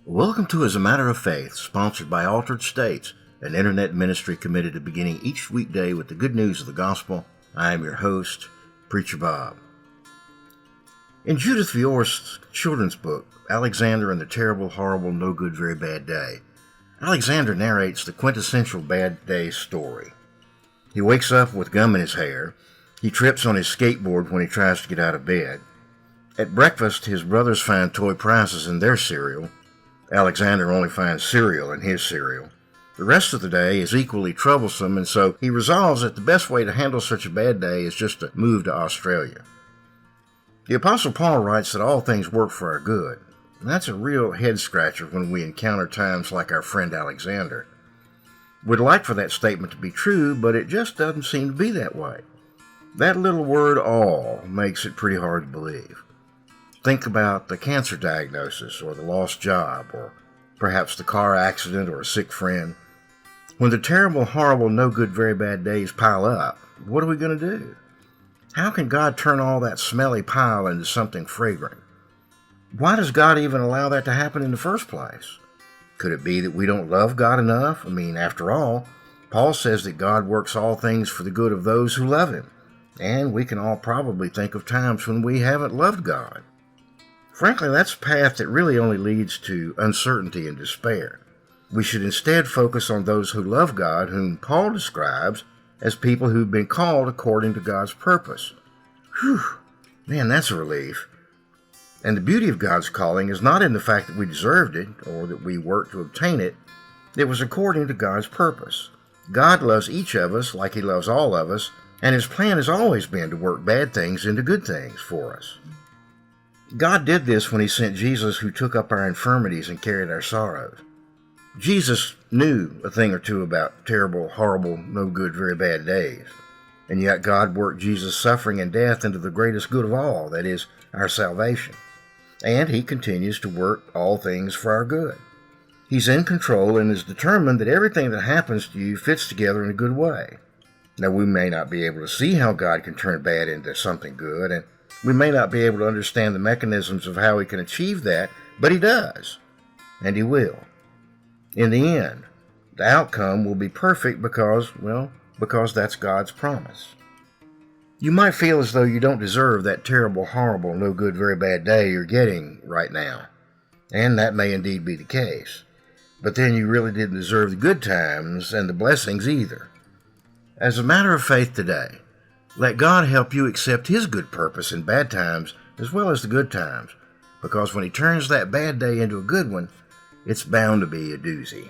Welcome to As a Matter of Faith, sponsored by Altered States, an internet ministry committed to beginning each weekday with the good news of the gospel. I am your host, Preacher Bob. In Judith Viore's children's book, Alexander and the Terrible, Horrible, No Good, Very Bad Day, Alexander narrates the quintessential bad day story. He wakes up with gum in his hair. He trips on his skateboard when he tries to get out of bed. At breakfast, his brothers find toy prizes in their cereal. Alexander only finds cereal in his cereal. The rest of the day is equally troublesome, and so he resolves that the best way to handle such a bad day is just to move to Australia. The Apostle Paul writes that all things work for our good. And that's a real head-scratcher when we encounter times like our friend Alexander. We'd like for that statement to be true, but it just doesn't seem to be that way. That little word all makes it pretty hard to believe. Think about the cancer diagnosis, or the lost job, or perhaps the car accident or a sick friend. When the terrible, horrible, no good, very bad days pile up, what are we going to do? How can God turn all that smelly pile into something fragrant? Why does God even allow that to happen in the first place? Could it be that we don't love God enough? After all, Paul says that God works all things for the good of those who love Him. And we can all probably think of times when we haven't loved God. Frankly, that's a path that really only leads to uncertainty and despair. We should instead focus on those who love God, whom Paul describes as people who've been called according to God's purpose. Whew, man, that's a relief. And the beauty of God's calling is not in the fact that we deserved it or that we worked to obtain it. It was according to God's purpose. God loves each of us like He loves all of us, and His plan has always been to work bad things into good things for us. God did this when He sent Jesus, who took up our infirmities and carried our sorrows. Jesus knew a thing or two about terrible, horrible, no good, very bad days. And yet God worked Jesus' suffering and death into the greatest good of all, that is, our salvation. And He continues to work all things for our good. He's in control and is determined that everything that happens to you fits together in a good way. Now, we may not be able to see how God can turn bad into something good, and we may not be able to understand the mechanisms of how He can achieve that, but He does, and He will. In the end, the outcome will be perfect because that's God's promise. You might feel as though you don't deserve that terrible, horrible, no good, very bad day you're getting right now, and that may indeed be the case. But then you really didn't deserve the good times and the blessings either. As a matter of faith today, let God help you accept His good purpose in bad times as well as the good times, because when He turns that bad day into a good one, it's bound to be a doozy.